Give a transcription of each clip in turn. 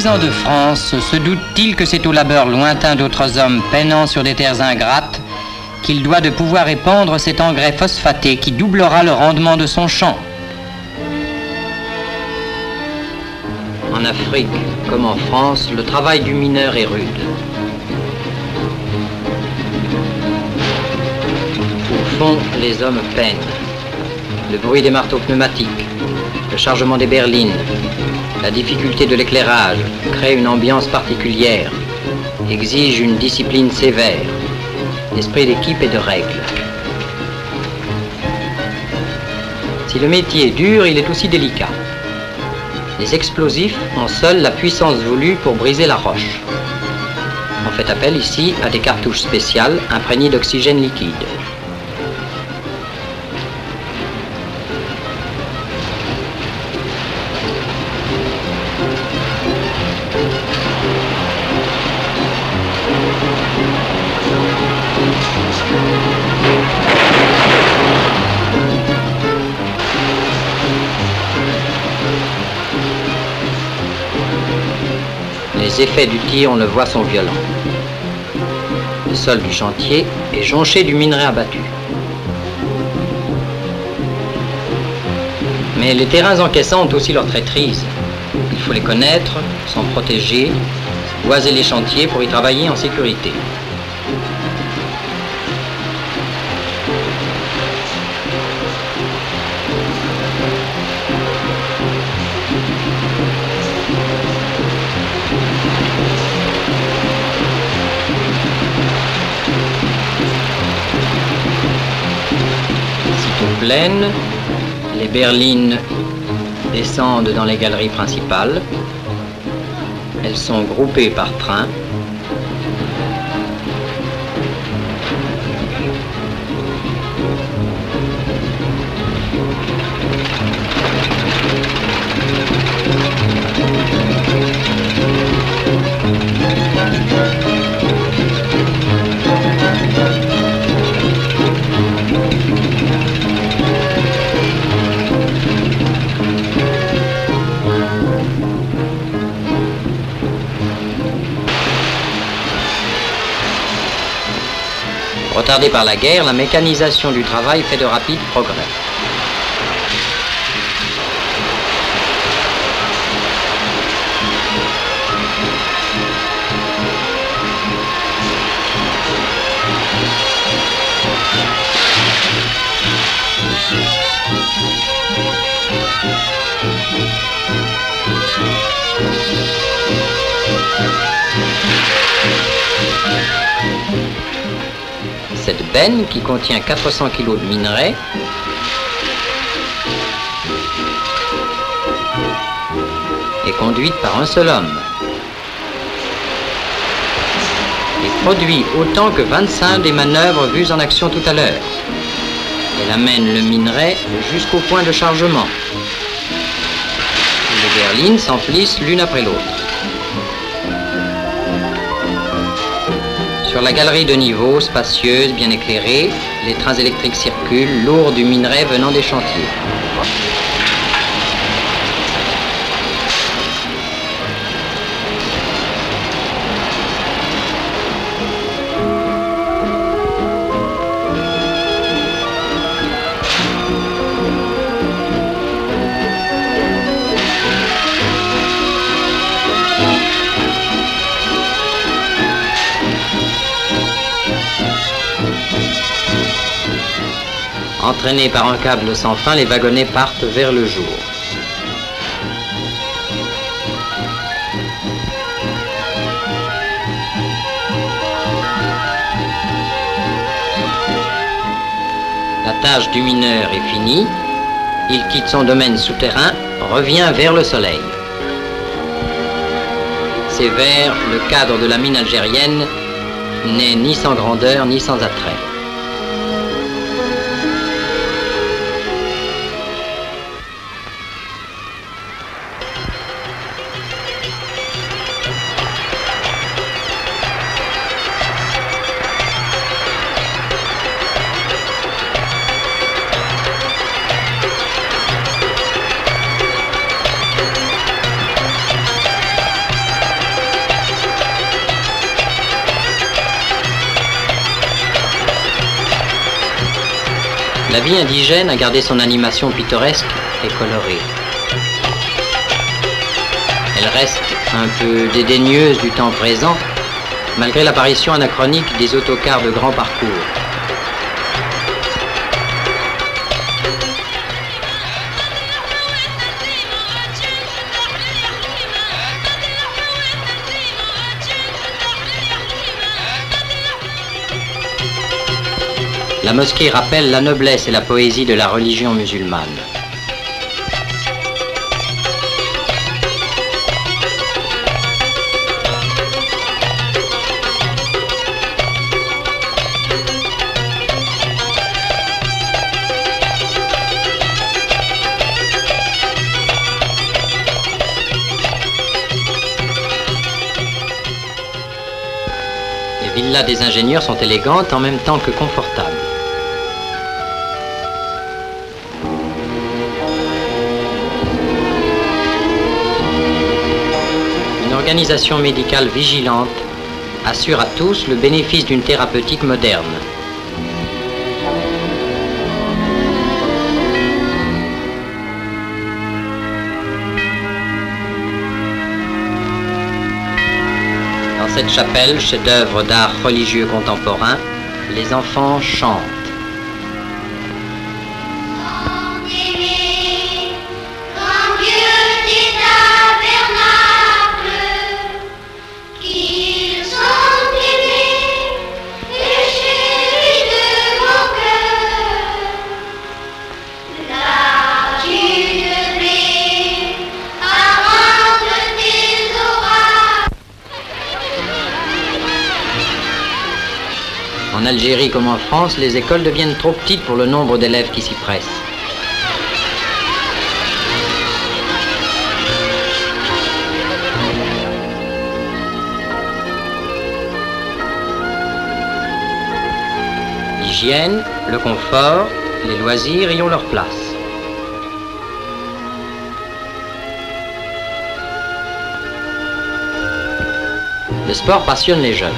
paysans de France se doutent-ils que c'est au labeur lointain d'autres hommes peinant sur des terres ingrates qu'il doit de pouvoir épandre cet engrais phosphaté qui doublera le rendement de son champ? En Afrique, comme en France, le travail du mineur est rude. Au fond, les hommes peinent. Le bruit des marteaux pneumatiques, le chargement des berlines, la difficulté de l'éclairage crée une ambiance particulière, exige une discipline sévère, esprit d'équipe et de règles. Si le métier est dur, il est aussi délicat. Les explosifs ont seuls la puissance voulue pour briser la roche. On fait appel ici à des cartouches spéciales imprégnées d'oxygène liquide. Les effets du tir, on le voit, sont violents. Le sol du chantier est jonché du minerai abattu. Mais les terrains encaissants ont aussi leur traîtrise. Il faut les connaître, s'en protéger, boiser les chantiers pour y travailler en sécurité. Pleine, les berlines descendent dans les galeries principales. Elles sont groupées par train. Retardée par la guerre, la mécanisation du travail fait de rapides progrès. Cette benne, qui contient 400 kg de minerai, est conduite par un seul homme et produit autant que 25 des manœuvres vues en action tout à l'heure. Elle amène le minerai jusqu'au point de chargement. Les berlines s'emplissent l'une après l'autre. Sur la galerie de niveau, spacieuse, bien éclairée, les trains électriques circulent, lourds du minerai venant des chantiers. Entraînés par un câble sans fin, les wagonnets partent vers le jour. La tâche du mineur est finie. Il quitte son domaine souterrain, revient vers le soleil. C'est vers le cadre de la mine algérienne, n'est ni sans grandeur ni sans attrait. La vie indigène a gardé son animation pittoresque et colorée. Elle reste un peu dédaigneuse du temps présent, malgré l'apparition anachronique des autocars de grand parcours. La mosquée rappelle la noblesse et la poésie de la religion musulmane. Les villas des ingénieurs sont élégantes en même temps que confortables. L'organisation médicale vigilante assure à tous le bénéfice d'une thérapeutique moderne. Dans cette chapelle, chef-d'œuvre d'art religieux contemporain, les enfants chantent. En Algérie comme en France, les écoles deviennent trop petites pour le nombre d'élèves qui s'y pressent. L'hygiène, le confort, les loisirs y ont leur place. Le sport passionne les jeunes.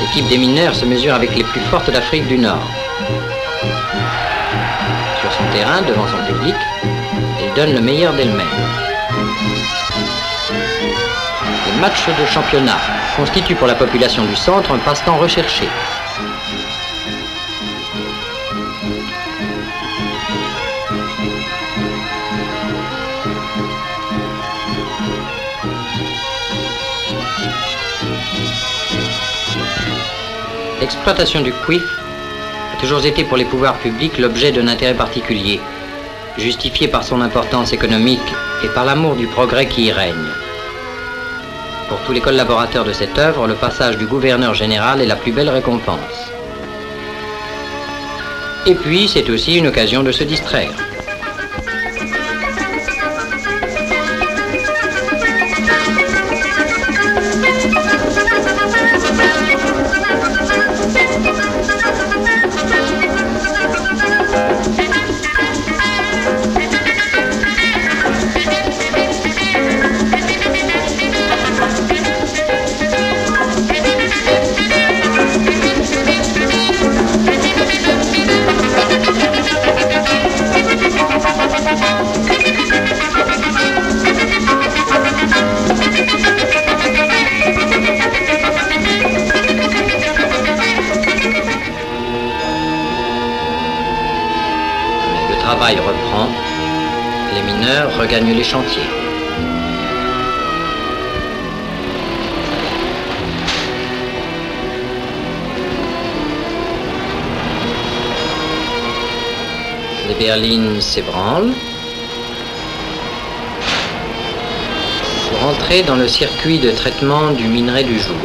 L'équipe des mineurs se mesure avec les plus fortes d'Afrique du Nord. Sur son terrain, devant son public, elle donne le meilleur d'elle-même. Les matchs de championnat constituent pour la population du centre un passe-temps recherché. L'exploitation du cuivre a toujours été pour les pouvoirs publics l'objet d'un intérêt particulier, justifié par son importance économique et par l'amour du progrès qui y règne. Pour tous les collaborateurs de cette œuvre, le passage du gouverneur général est la plus belle récompense. Et puis, c'est aussi une occasion de se distraire. Le travail reprend, les mineurs regagnent les chantiers. Les berlines s'ébranlent pour entrer dans le circuit de traitement du minerai du jour.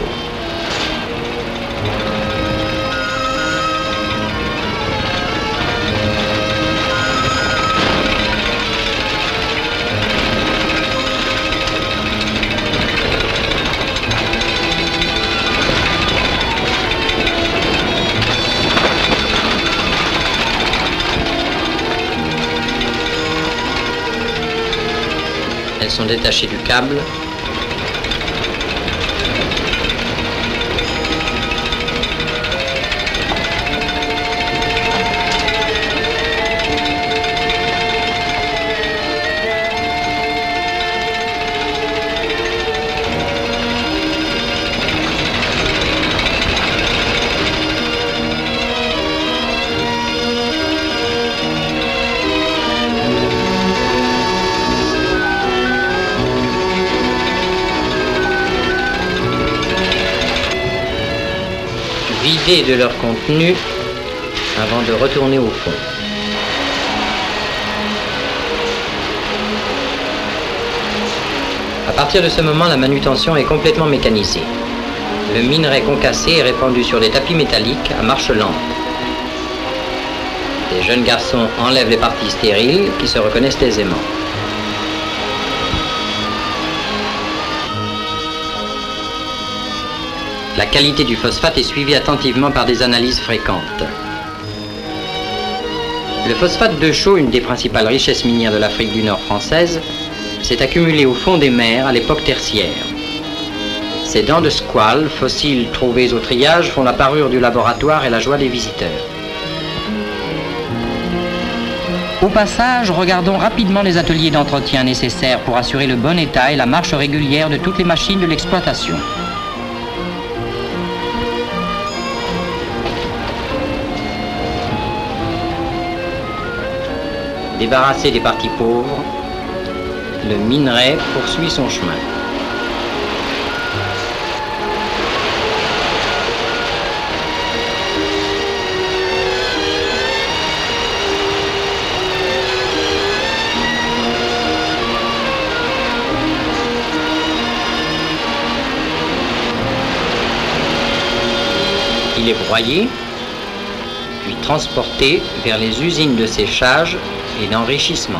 Elles sont détachées du câble vidés de leur contenu avant de retourner au fond. À partir de ce moment, la manutention est complètement mécanisée. Le minerai concassé est répandu sur des tapis métalliques à marche lente. Les jeunes garçons enlèvent les parties stériles qui se reconnaissent aisément. La qualité du phosphate est suivie attentivement par des analyses fréquentes. Le phosphate de chaux, une des principales richesses minières de l'Afrique du Nord française, s'est accumulé au fond des mers à l'époque tertiaire. Ces dents de squale, fossiles trouvés au triage, font la parure du laboratoire et la joie des visiteurs. Au passage, regardons rapidement les ateliers d'entretien nécessaires pour assurer le bon état et la marche régulière de toutes les machines de l'exploitation. Débarrassé des parties pauvres, le minerai poursuit son chemin. Il est broyé, puis transporté vers les usines de séchage et d'enrichissement.